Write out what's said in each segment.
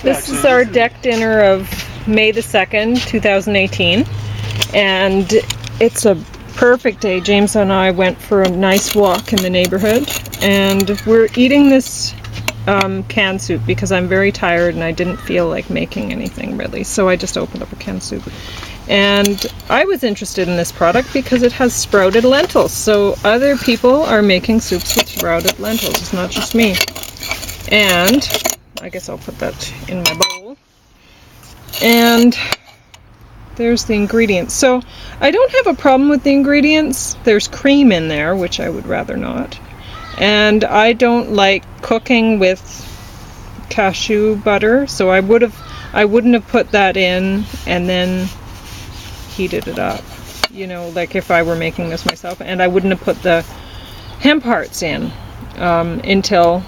This is our deck dinner of May the 2nd, 2018. And it's a perfect day. James and I went for a nice walk in the neighborhood. And we're eating this canned soup because I'm very tired and I didn't feel like making anything really. So I just opened up a canned soup. And I was interested in this product because it has sprouted lentils. So other people are making soups with sprouted lentils. It's not just me. And I guess I'll put that in my bowl. And there's the ingredients. So I don't have a problem with the ingredients. There's cream in there, which I would rather not. And I don't like cooking with cashew butter, so I wouldn't have put that in and then heated it up, you know, like if I were making this myself. And I wouldn't have put the hemp hearts in until,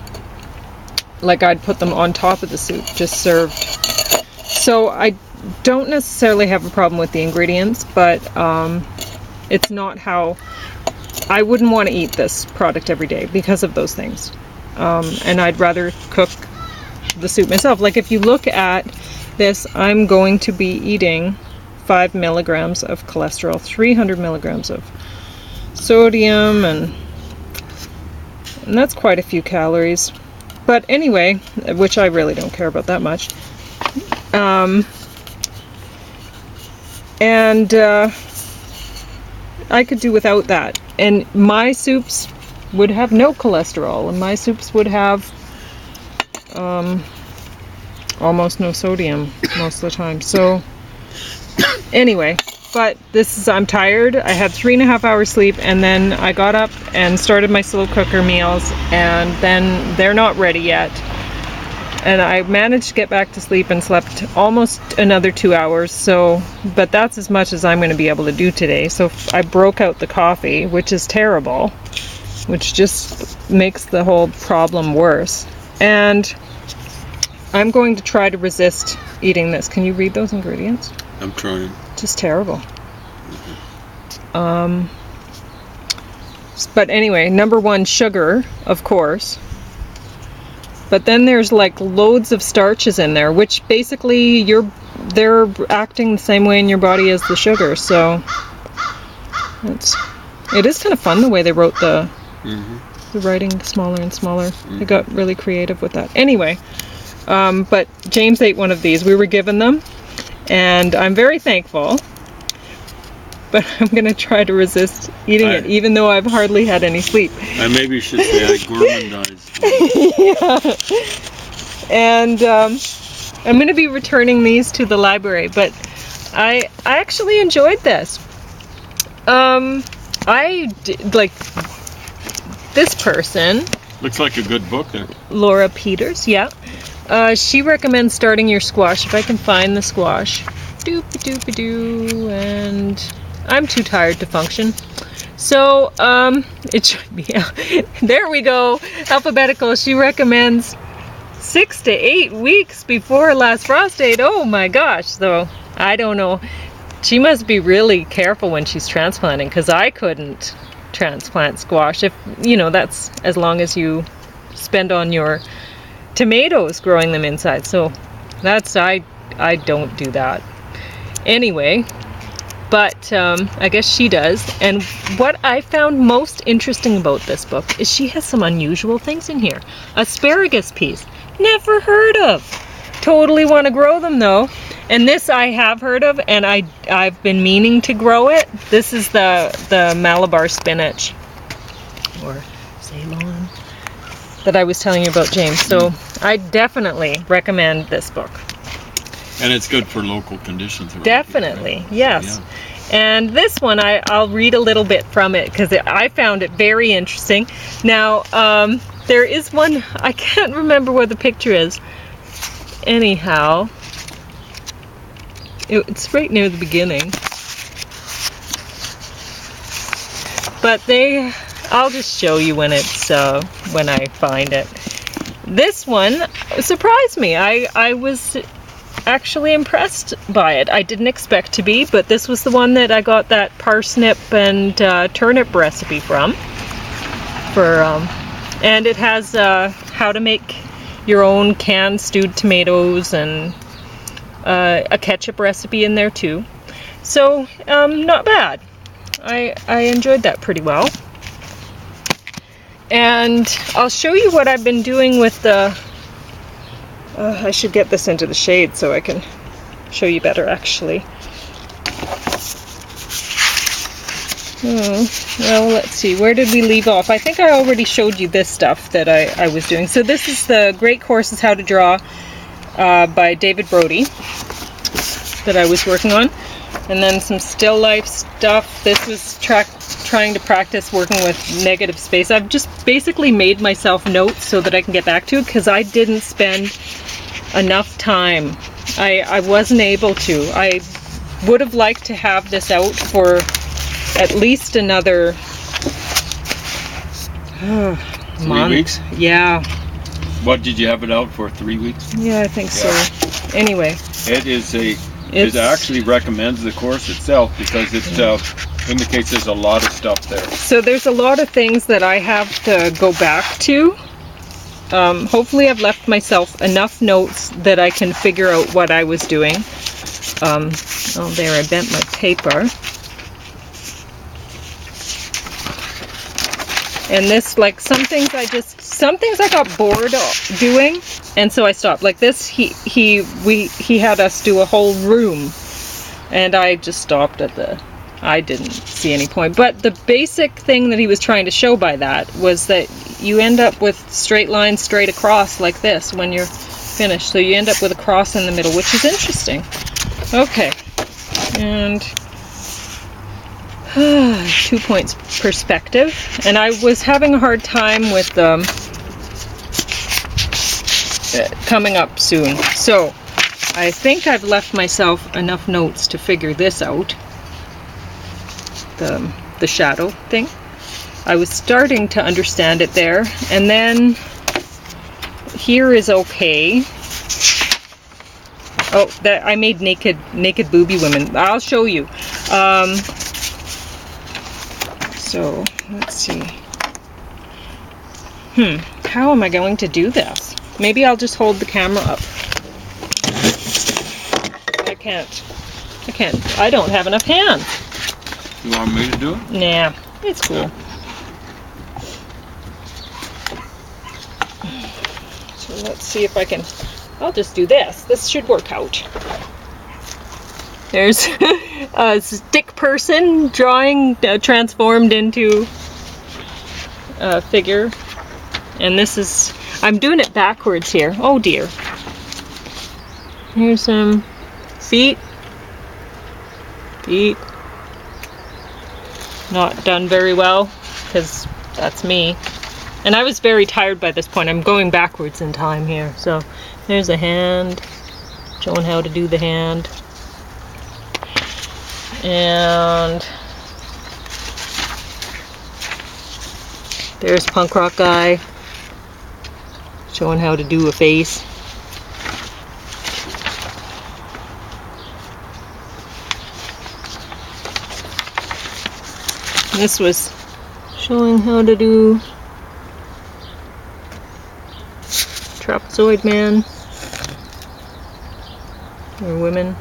like, I'd put them on top of the soup, just served. So I don't necessarily have a problem with the ingredients, but it's not how I wouldn't want to eat this product every day because of those things. And I'd rather cook the soup myself. Like if you look at this, I'm going to be eating 5 milligrams of cholesterol, 300 milligrams of sodium, and that's quite a few calories. But anyway, which I really don't care about that much. I could do without that. And my soups would have no cholesterol, and my soups would have almost no sodium most of the time. So anyway, but I'm tired. I had 3.5 hours sleep, and then I got up and started my slow cooker meals, and then they're not ready yet. And I managed to get back to sleep and slept almost another 2 hours. So, but that's as much as I'm going to be able to do today. So I broke out the coffee, which is terrible, which just makes the whole problem worse. And I'm going to try to resist eating this. Can you read those ingredients? I'm trying. Just terrible. But anyway, number 1, sugar, of course. But then there's like loads of starches in there, which basically they're acting the same way in your body as the sugar. So it is kind of fun the way they wrote the writing smaller and smaller. They got really creative with that. Anyway, but James ate one of these. We were given them, and I'm very thankful. But I'm going to try to resist eating it, even though I've hardly had any sleep. I maybe should say I gourmandized. Yeah. And I'm going to be returning these to the library, but I actually enjoyed this. Like this person. Looks like a good book there. Laura Peters, yeah. She recommends starting your squash, if I can find the squash. Doop-a-doop-a-doo, and I'm too tired to function. So, it should be, there we go, alphabetical. She recommends 6 to 8 weeks before last frost date. Oh my gosh, so I don't know. She must be really careful when she's transplanting, because I couldn't transplant squash. If, you know, that's as long as you spend on your tomatoes growing them inside. So that's, I don't do that. Anyway, but I guess she does. And what I found most interesting about this book is she has some unusual things in here. Asparagus peas, never heard of. Totally want to grow them though. And this I have heard of, and I've been meaning to grow it. This is the Malabar spinach, or Ceylon, that I was telling you about, James. So I definitely recommend this book. And it's good for local conditions. Definitely, right? yes. Yeah. And this one, I'll read a little bit from it because I found it very interesting. Now, there is one, I can't remember where the picture is. Anyhow, it's right near the beginning. But I'll just show you when it's when I find it. This one surprised me. I was actually impressed by it. I didn't expect to be, but this was the one that I got that parsnip and turnip recipe from. And it has how to make your own canned stewed tomatoes and a ketchup recipe in there too. So not bad. I enjoyed that pretty well. And I'll show you what I've been doing with the, I should get this into the shade so I can show you better actually. Well, let's see, where did we leave off? I think I already showed you this stuff that I was doing. So this is the Great Courses How to Draw by David Brody that I was working on. And then some still life stuff. This was trying to practice working with negative space. I've just basically made myself notes so that I can get back to it because I didn't spend enough time. I wasn't able to. I would have liked to have this out for at least another 3 month. weeks? Yeah. What did you have it out for? 3 weeks? Yeah, I think so. Anyway. It actually recommends the course itself because it indicates there's a lot of stuff there. So there's a lot of things that I have to go back to. Hopefully I've left myself enough notes that I can figure out what I was doing. Oh, there, I bent my paper. And this, like, some things I got bored doing, and so I stopped. Like this, he had us do a whole room, and I just stopped at I didn't see any point. But the basic thing that he was trying to show by that was that you end up with straight lines straight across like this when you're finished. So you end up with a cross in the middle, which is interesting. Okay, and 2 points perspective, and I was having a hard time with coming up soon, so I think I've left myself enough notes to figure this out, the shadow thing. I was starting to understand it there, and then here is okay. Oh, that I made naked booby women. I'll show you. So, let's see. How am I going to do this? Maybe I'll just hold the camera up. I can't. I don't have enough hands. You want me to do it? Nah, it's cool. So let's see if I can, I'll just do this. This should work out. There's a stick person drawing transformed into a figure. And this is, I'm doing it backwards here. Oh dear. Here's some feet. Feet. Not done very well, because that's me. And I was very tired by this point. I'm going backwards in time here. So there's a hand. Showing how to do the hand. And there's punk rock guy showing how to do a face. This was showing how to do trapezoid man or women.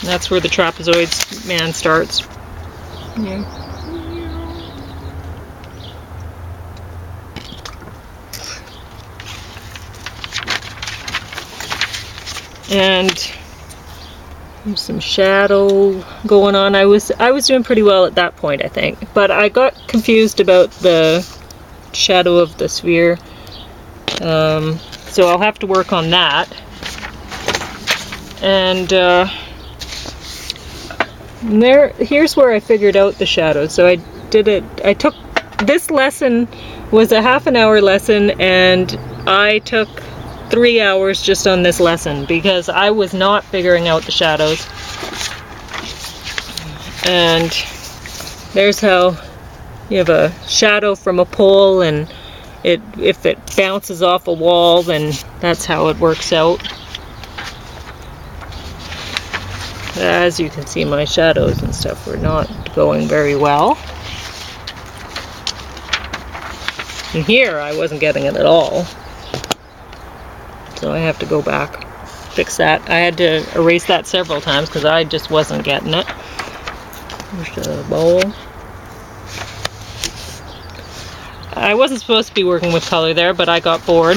That's where the trapezoid man starts. Yeah. And there's some shadow going on. I was doing pretty well at that point, I think, but I got confused about the shadow of the sphere. So I'll have to work on that. And here's where I figured out the shadows. So I took, this lesson was a half-an-hour lesson, and I took 3 hours just on this lesson because I was not figuring out the shadows. And there's how you have a shadow from a pole, and if it bounces off a wall, then that's how it works out. As you can see, my shadows and stuff were not going very well. And here I wasn't getting it at all. So I have to go back, fix that. I had to erase that several times because I just wasn't getting it. There's the bowl. I wasn't supposed to be working with color there, but I got bored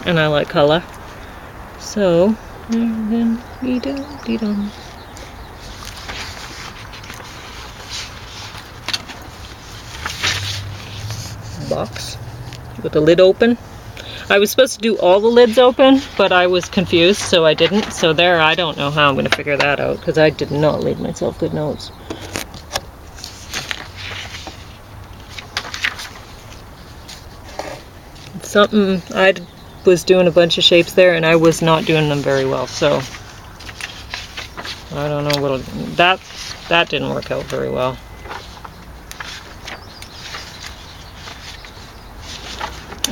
and I like color. So, and then dee-dum. Box with the lid open. I was supposed to do all the lids open, but I was confused, so I didn't. So there, I don't know how I'm going to figure that out, because I did not leave myself good notes. It's something, I was doing a bunch of shapes there, and I was not doing them very well, so I don't know what that didn't work out very well.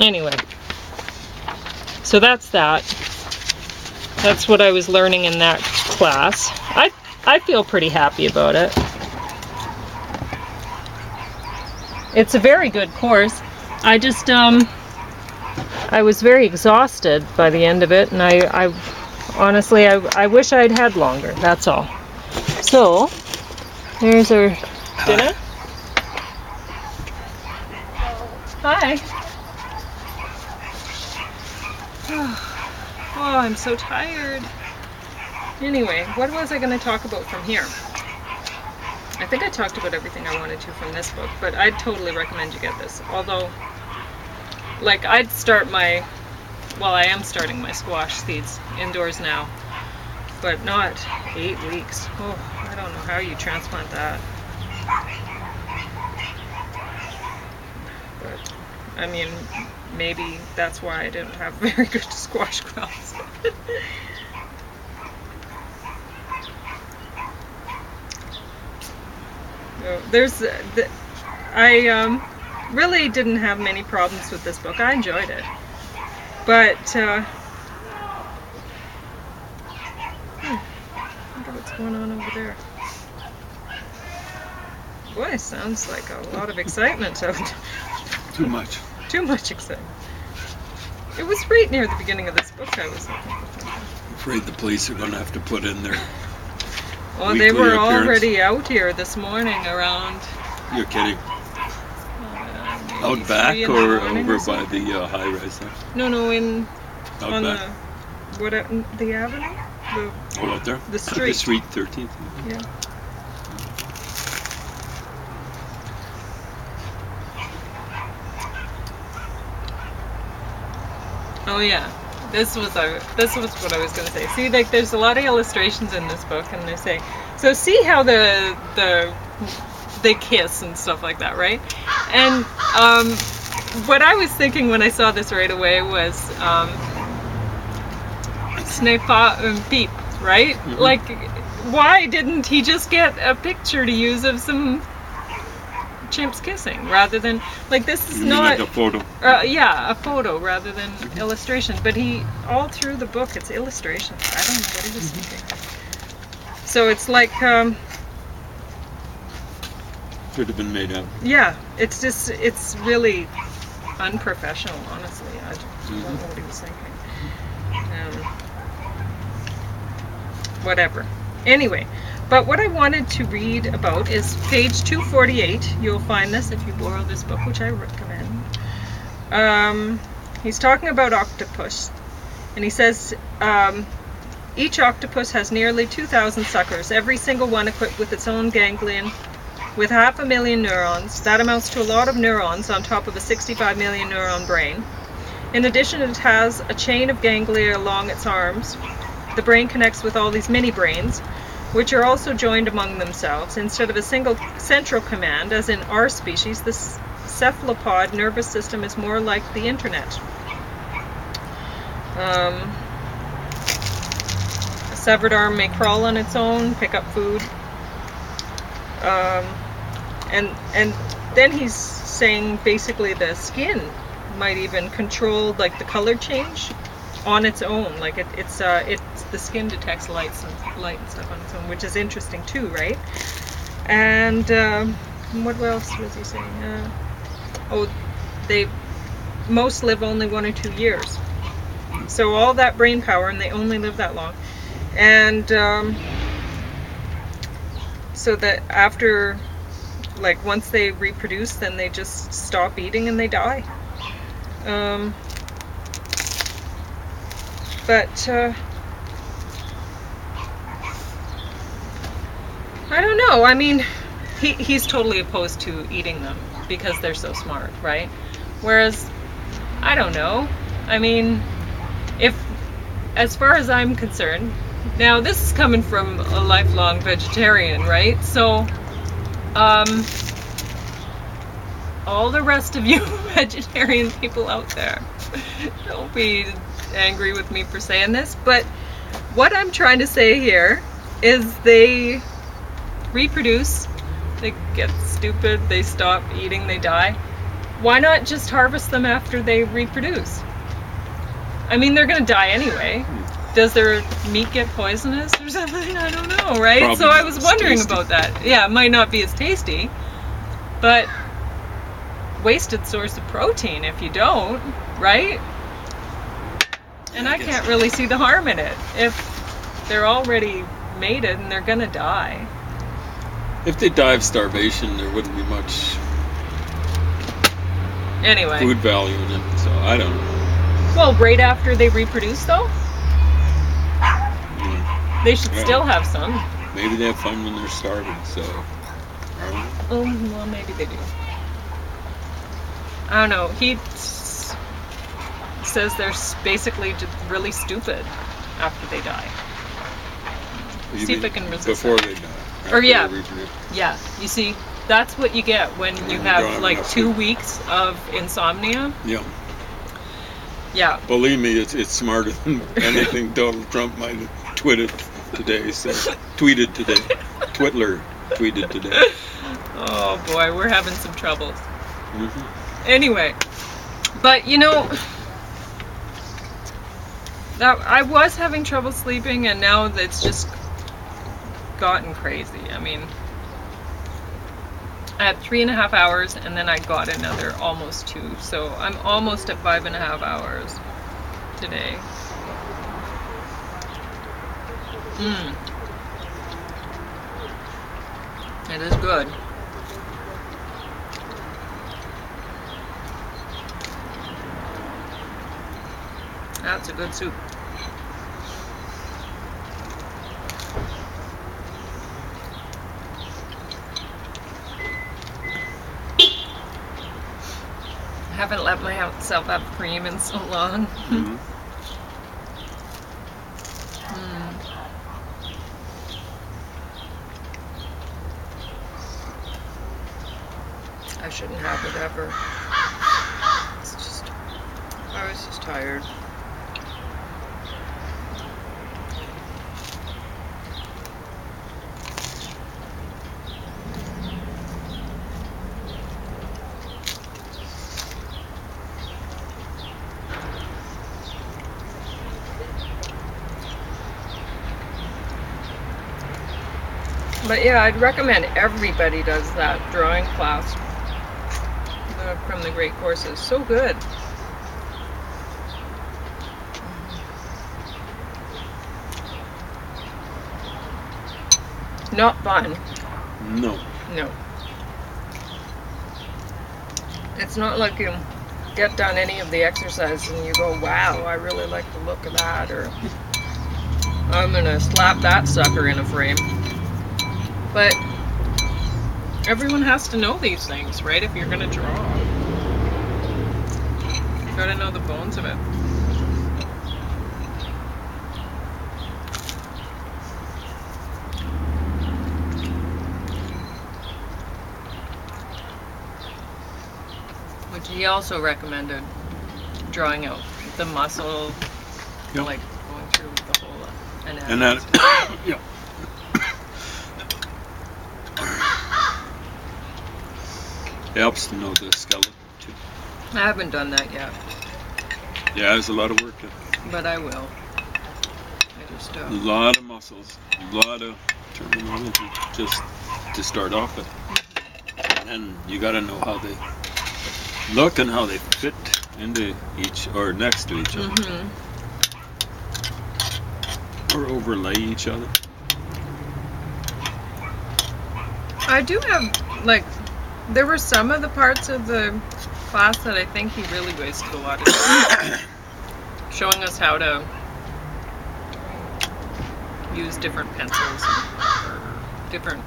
Anyway, so that's that. That's what I was learning in that class. I feel pretty happy about it. It's a very good course. I just I was very exhausted by the end of it, and I honestly I wish I'd had longer. That's all. So there's our dinner. Hi. Oh, I'm so tired. Anyway, what was I going to talk about from here? I think I talked about everything I wanted to from this book, but I'd totally recommend you get this. Although, like, I am starting my squash seeds indoors now, but not 8 weeks. Oh, I don't know how you transplant that. But, I mean, maybe that's why I didn't have very good squash grounds. I really didn't have many problems with this book. I enjoyed it. But, wonder what's going on over there. Boy, it sounds like a lot of excitement out there. Too much. Too much excitement. It was right near the beginning of this book I was looking for. I'm afraid the police are going to have to put in their well, they were already out here this morning around... You're kidding. Out back or over by the high-rise there? No, on back. The avenue? Out there? The street. The street, 13th. Yeah. Oh yeah, this was what I was going to say. See, like, there's a lot of illustrations in this book, and they say, so see how they kiss and stuff like that, right? And what I was thinking when I saw this right away was Snepa and Peep, right? Mm-hmm. Like, why didn't he just get a picture to use of some chimps kissing rather than, like, this is not like a photo. Yeah, a photo rather than illustration. But he, all through the book, it's illustrations. I don't know what he was thinking. So it's like could have been made up. Yeah, it's just, it's really unprofessional, honestly. I don't know what he was thinking. Whatever. Anyway, but what I wanted to read about is page 248. You'll find this if you borrow this book, which I recommend. He's talking about octopus, and he says each octopus has nearly 2,000 suckers, every single one equipped with its own ganglion, with 500,000 neurons. That amounts to a lot of neurons on top of a 65 million neuron brain. In addition, it has a chain of ganglia along its arms. The brain connects with all these mini brains, which are also joined among themselves. Instead of a single central command, as in our species, the cephalopod nervous system is more like the internet. A severed arm may crawl on its own, pick up food. And then he's saying basically the skin might even control, like, the color change on its own. Like, it's the skin detects light and stuff on its own, which is interesting too, right? And what else was he saying? most live only 1 or 2 years. So all that brain power, and they only live that long. And so that after, like, once they reproduce, then they just stop eating and they die. But I don't know. I mean, he's totally opposed to eating them because they're so smart, right? Whereas, I don't know. I mean, as far as I'm concerned, now this is coming from a lifelong vegetarian, right? So, all the rest of you vegetarian people out there, don't be angry with me for saying this, but what I'm trying to say here is they reproduce, they get stupid, they stop eating, they die. Why not just harvest them after they reproduce? I mean, they're gonna die anyway. Does their meat get poisonous or something? I don't know, right? Probably so I was wondering tasty. about that. Yeah, it might not be as tasty, but wasted source of protein if you don't, right? And I can't really see the harm in it if they're already mated and they're gonna die. If they die of starvation, there wouldn't be much Anyway. food value in it, so I don't know. Well, right after they reproduce, though, they should Yeah. still have some. Maybe they have fun when they're starving, so I don't know. Oh, well, maybe they do. I don't know. He says they're basically just really stupid after they die. You See if mean I can resist before that. they die. Or after yeah. they reproduce. Yeah, you see, that's what you get when you You don't have have like enough 2 food. weeks of insomnia. Yeah. Yeah. Believe me, it's smarter than anything Donald Trump might have tweeted today. Twitler tweeted today. Oh boy, we're having some troubles. Mm-hmm. Anyway, but you know, that I was having trouble sleeping, and now it's just gotten crazy. I mean, I had 3.5 hours, and then I got another almost 2, so I'm almost at 5.5 hours today. It is good. That's a good soup. I haven't let myself have cream in so long. Mm-hmm. I shouldn't have it ever. I was just tired. But yeah, I'd recommend everybody does that drawing class from the Great Courses. So good. Not fun. No. No. It's not like you get done any of the exercises and you go, wow, I really like the look of that, or I'm gonna slap that sucker in a frame. But everyone has to know these things, right? If you're gonna draw, you gotta know the bones of it. Which he also recommended drawing out the muscle, Yep. like going through the whole anatomy. And that, yeah. Helps to know the skeleton too. I haven't done that yet, Yeah, there's a lot of work to it. but I will. I just A lot of muscles, a lot of terminology just to start off with. And you got to know how they look and how they fit into each, or next to each other. Mm-hmm. Or overlay each other. I do have, like, there were some of the parts of the class that I think he really wasted a lot of time showing us how to use different pencils, or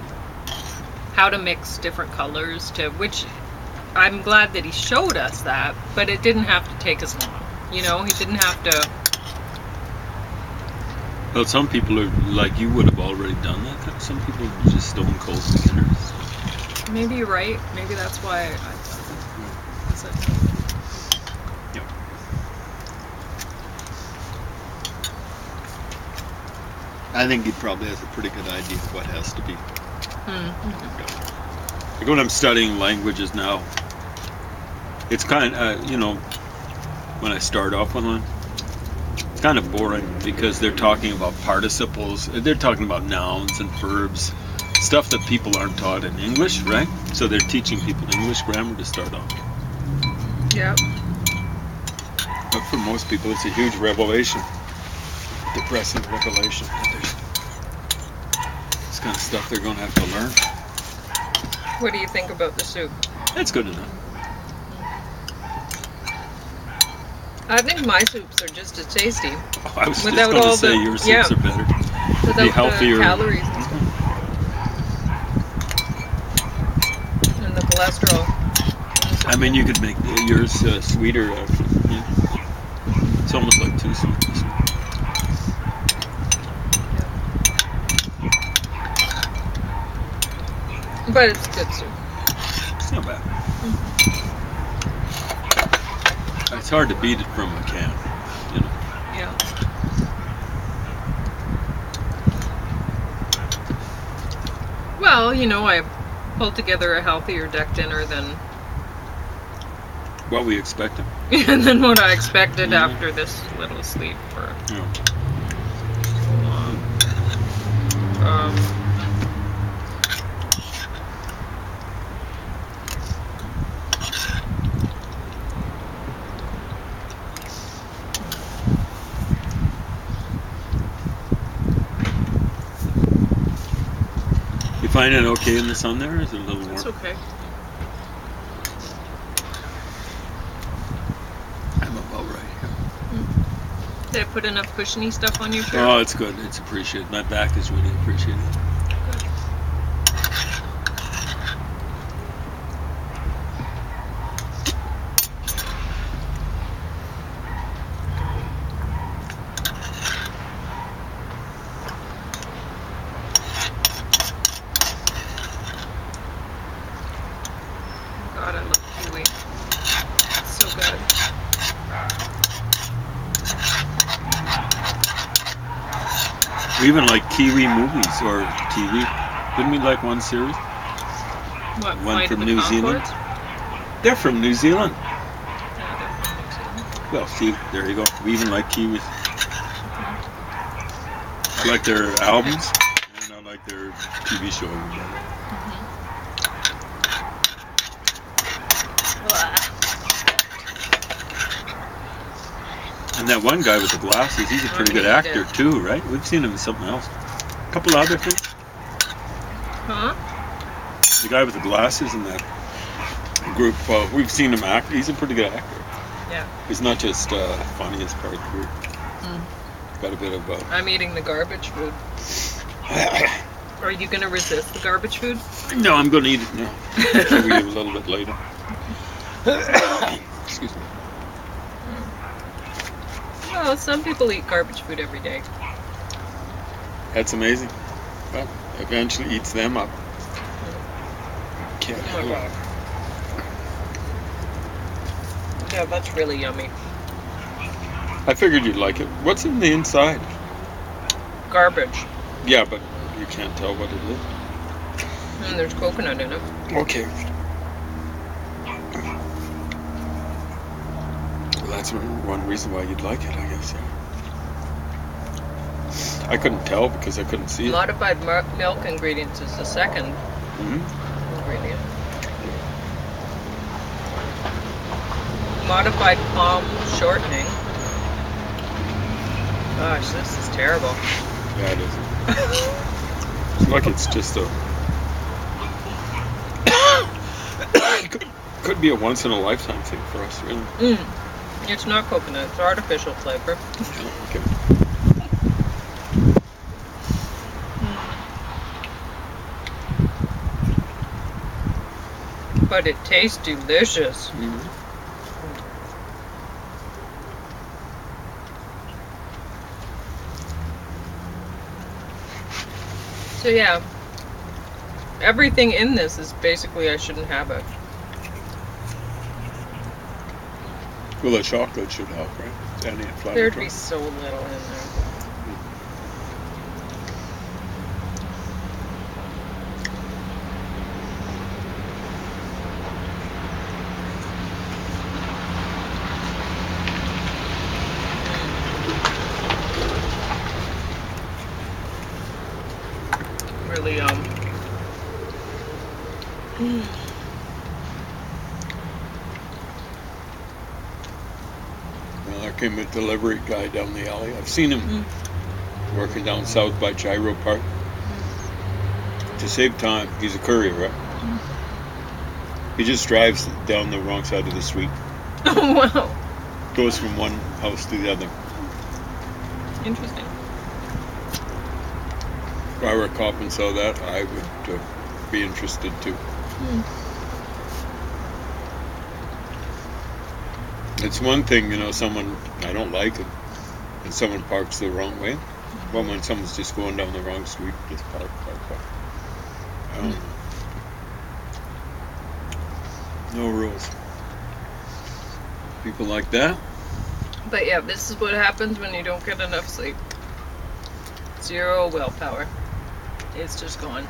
how to mix different colors, to which I'm glad that he showed us that, but it didn't have to take as long. You know, he didn't have to. Well, some people are like, you would have already done that. Some people are just stone cold beginners. Maybe you're right. Maybe that's why I thought. Yep. I think he probably has a pretty good idea of what has to be. Mm-hmm. Like when I'm studying languages now, it's kind of, when I start off with one, it's kind of boring because they're talking about participles, they're talking about nouns and verbs, stuff that people aren't taught in English, right? So they're teaching people English grammar to start off. Yeah. But for most people, it's a huge revelation. Depressing revelation. This kind of stuff they're going to have to learn. What do you think about the soup? That's good enough. I think my soups are just as tasty. Oh, I was just going to say your soups are better. Without be healthier. The calories and stuff. And the cholesterol. I mean, you could make yours sweeter. Yeah. It's almost like too sweet. But it's good soup. It's not bad. It's hard to beat it from a can, Yeah. Well, I pulled together a healthier deck dinner than what we expected. than what I expected after this little sleep for so long. You find it okay in the sun there? Or is it a little warm? It's okay. I'm about right here. Did I put enough cushiony stuff on your chair? Oh, it's good. It's appreciated. My back is really appreciated. Good. God, I love kiwi. It's so good. We even like Kiwi movies or TV. Didn't we like one series? What, One from the New Zealand. Concords? They're from New Zealand. Yeah, they're from New Zealand. Well, see, there you go. We even like Kiwis. I like their albums, and I like their TV show. And that one guy with the glasses, he's a pretty good actor too, right? We've seen him in something else. A couple other things. Huh? The guy with the glasses in that group, we've seen him act. He's a pretty good actor. Yeah. He's not just funniest part of the group. Got a bit of... I'm eating the garbage food. Are you going to resist the garbage food? No, I'm going to eat it now. So we eat a little bit later. Excuse me. Well, some people eat garbage food every day. That's amazing. But eventually eats them up. Can't Oh my God. Yeah, that's really yummy. I figured you'd like it. What's in the inside? Garbage. Yeah, but you can't tell what it is. And there's coconut in it. Okay. Well, that's one reason why you'd like it, I guess. Yeah. I couldn't tell because I couldn't see it. Modified milk ingredients is the second ingredient. modified palm shortening. Gosh, this is terrible. Yeah, it is. It's like it's just a. Could be a once in a lifetime thing for us, really. It's not coconut, it's artificial flavor. Yeah, okay. But it tastes delicious. So yeah, everything in this is basically I shouldn't have it. Well, the chocolate should help, right? It's anti-inflammatory. There'd be so little in there. Really Well, there came a delivery guy down the alley. I've seen him working down south by Gyro Park. To save time, he's a courier, right? He just drives down the wrong side of the street. Oh, wow. Goes from one house to the other. Interesting. If I were a cop and saw that, I would be interested too. It's one thing, someone I don't like it, and someone parks the wrong way. But when someone's just going down the wrong street, just park. No rules. People like that. But yeah, this is what happens when you don't get enough sleep. Zero willpower. It's just gone.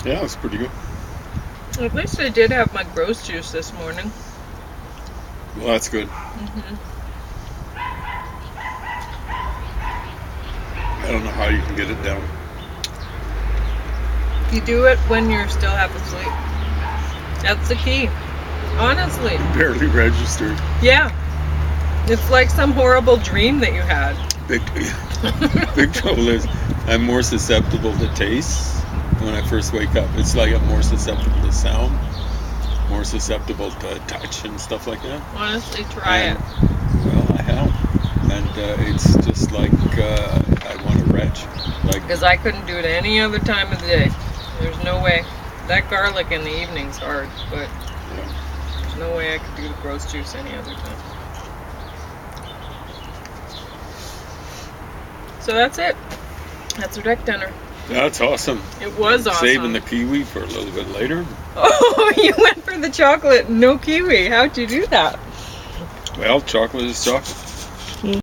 Yeah, it's pretty good. At least I did have my gross juice this morning. Well, that's good. I don't know how you can get it down. You do it when you're still half asleep. That's the key. Honestly. Barely registered. Yeah. It's like some horrible dream that you had. Big trouble is I'm more susceptible to taste when I first wake up. It's like I'm more susceptible to sound, more susceptible to touch and stuff like that. Honestly, try it. Well, I have. And it's just like I want to retch. Because I couldn't do it any other time of the day. There's no way. That garlic in the evening's hard, but there's no way I could do the gross juice any other time. So that's it. That's our deck dinner. That's awesome. It was awesome. Saving the kiwi for a little bit later. Oh, you went for the chocolate, no kiwi. How'd you do that? Well, chocolate is chocolate.